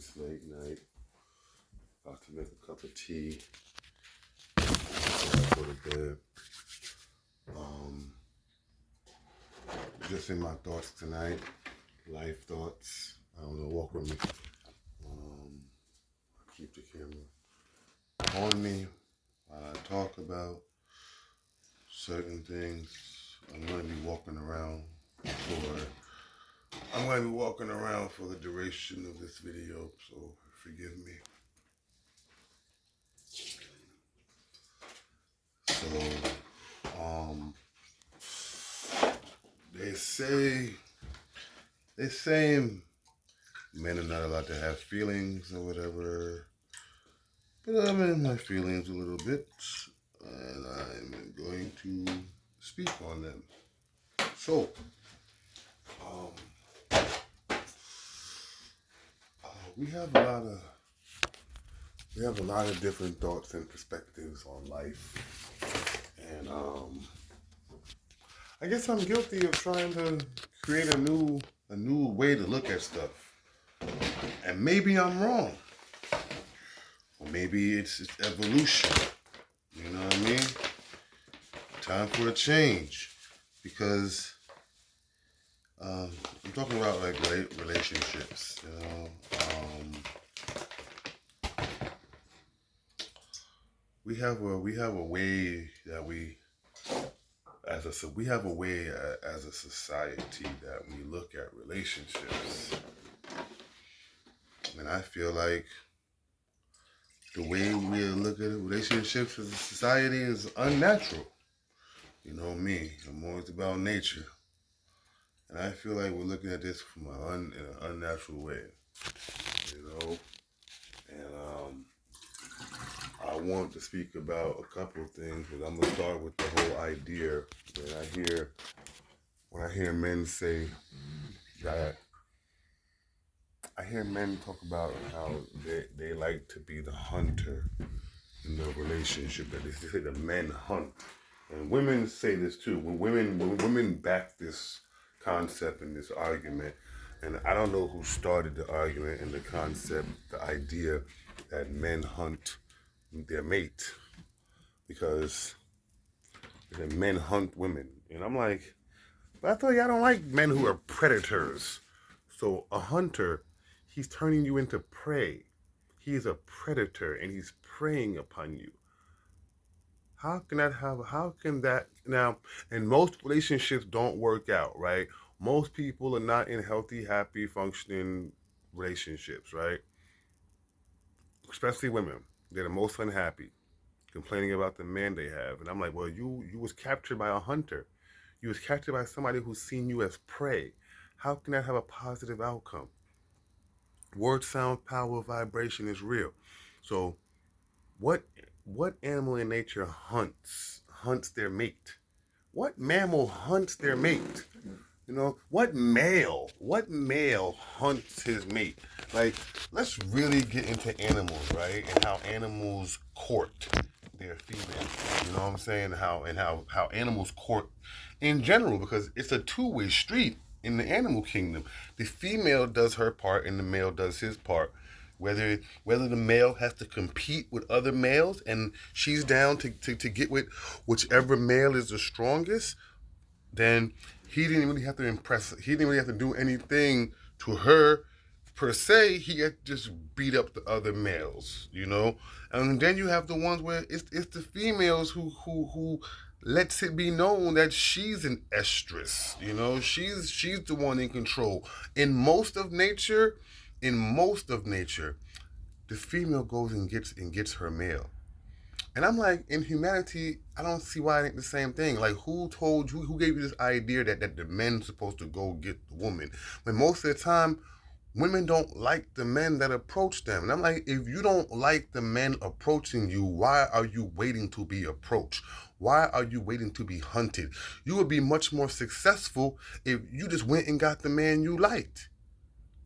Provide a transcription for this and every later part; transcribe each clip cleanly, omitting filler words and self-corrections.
It's late night. About to make a cup of tea before I go to bed. Just in my thoughts tonight, life thoughts. I don't know, walk with me. I keep the camera on me while I talk about certain things. I'm going to be walking around for the duration of this video, so forgive me. So, they say men are not allowed to have feelings or whatever, but I'm in my feelings a little bit, and I'm going to speak on them. So, we have a lot of different thoughts and perspectives on life, and I guess I'm guilty of trying to create a new way to look at stuff, and maybe I'm wrong, or maybe it's evolution. You know what I mean? Time for a change, because I'm talking about like relationships. You know, we have a way that as a society that we look at relationships, and I feel like the way we look at relationships as a society is unnatural. You know me, I'm always about nature, and I feel like we're looking at this from in an unnatural way. You know, and I want to speak about a couple of things, but I'm gonna start with the whole idea that when I hear men say that. I hear men talk about how they like to be the hunter in the relationship. That they say the men hunt, and women say this too. When women back this concept and this argument, and I don't know who started the argument and the concept, the idea that men hunt their mate, because the men hunt women, and I'm like, but I thought y'all don't like men who are predators. So a hunter, he's turning you into prey. He's a predator and he's preying upon you. How can that now, and most relationships don't work out, right? Most people are not in healthy, happy, functioning relationships, right? Especially women. They're the most unhappy, complaining about the man they have. And I'm like, well, you was captured by a hunter. You was captured by somebody who's seen you as prey. How can that have a positive outcome? Word, sound, power, vibration is real. So what animal in nature hunts their mate? What mammal hunts their mate? You know, what male hunts his mate? Like, let's really get into animals, right? And how animals court their female. You know what I'm saying? How animals court in general, because it's a two-way street in the animal kingdom. The female does her part and the male does his part. Whether the male has to compete with other males and she's down to get with whichever male is the strongest, then he didn't really have to impress. He didn't really have to do anything to her per se. He had to just beat up the other males, you know. And then you have the ones where it's the females who lets it be known that she's an estrus. You know, she's the one in control. In most of nature, the female goes and gets her male. And I'm like, in humanity, I don't see why it ain't the same thing. Like, who gave you this idea that the men's supposed to go get the woman? When most of the time, women don't like the men that approach them. And I'm like, if you don't like the men approaching you, why are you waiting to be approached? Why are you waiting to be hunted? You would be much more successful if you just went and got the man you liked.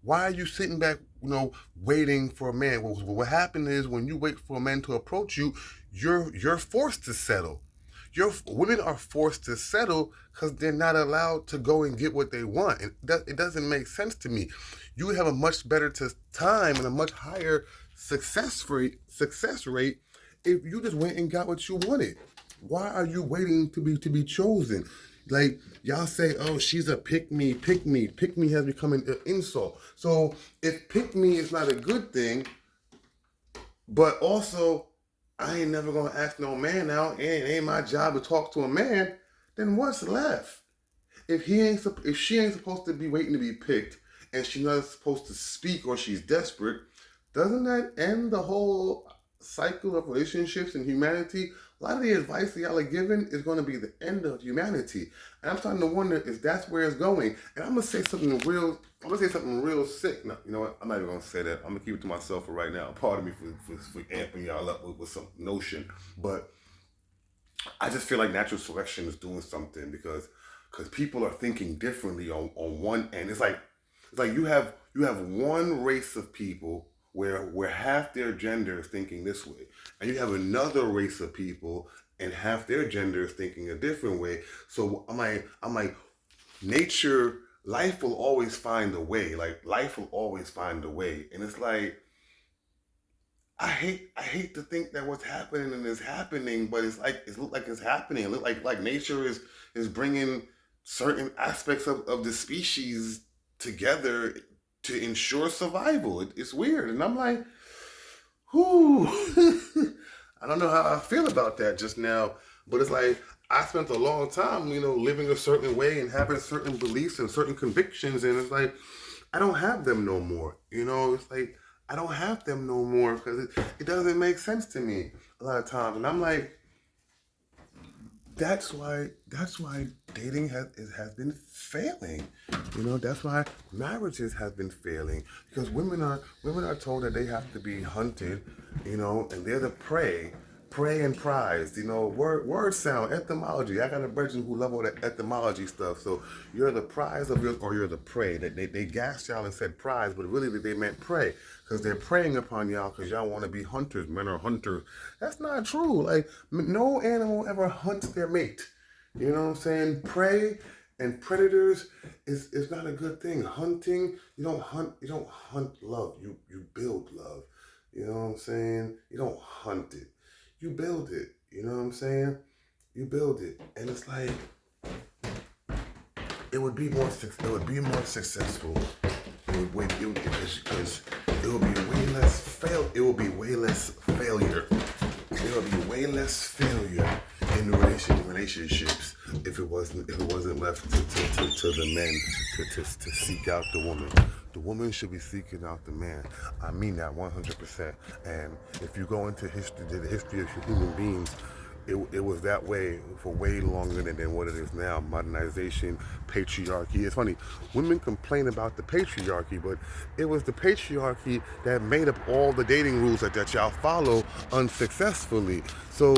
Why are you sitting back, you know, waiting for a man? What happened is when you wait for a man to approach you, you're forced to settle. Women are forced to settle because they're not allowed to go and get what they want. And it doesn't make sense to me. You would have a much better time and a much higher success rate if you just went and got what you wanted. Why are you waiting to be chosen? Like y'all say, oh, she's a pick me, pick me. Pick me has become an insult. So if pick me is not a good thing, but also I ain't never gonna ask no man out, and it ain't my job to talk to a man, then what's left? If she ain't supposed to be waiting to be picked, and she's not supposed to speak, or she's desperate, doesn't that end the whole cycle of relationships and humanity? A lot of the advice that y'all are giving is going to be the end of humanity, and I'm starting to wonder if that's where it's going. And I'm gonna say something real. I'm gonna say something real sick. No, you know what? I'm not even gonna say that. I'm gonna keep it to myself for right now. Pardon me for amping y'all up with some notion, but I just feel like natural selection is doing something because people are thinking differently on one end. It's like you have one race of people where half their gender is thinking this way, and you have another race of people and half their gender is thinking a different way. So I'm like nature, life will always find a way. Like life will always find a way, and it's like I hate to think that what's happening and is happening, but it look like it's happening. It look like nature is bringing certain aspects of the species together to ensure survival. It's weird, and I'm like, whoo, I don't know how I feel about that just now, but it's like I spent a long time, living a certain way and having certain beliefs and certain convictions, and it's like I don't have them no more. It's like I don't have them no more because it doesn't make sense to me a lot of times, and I'm like, that's why dating has been failing. That's why marriages have been failing because women are told that they have to be hunted, and they're the prey and prize. Word sound etymology. I got a virgin who love all that etymology stuff. So you're the prize or you're the prey. That they gassed y'all and said prize, but really they meant prey because they're preying upon y'all because y'all want to be hunters. Men are hunters. That's not true. Like no animal ever hunts their mate. You know what I'm saying? Prey and predators is not a good thing. Hunting, you don't hunt love. You build love. You know what I'm saying? You don't hunt it. You build it. You know what I'm saying? You build it, and it's like it would be more successful. Because it would be way less fail. It would be way less failure. There would be way less failure in relationships if it wasn't left to the men to seek out the woman. The woman should be seeking out the man. I mean that 100%. And if you go into the history of human beings, it was that way for way longer than what it is now. Modernization, patriarchy. It's funny, women complain about the patriarchy, but it was the patriarchy that made up all the dating rules that y'all follow unsuccessfully. So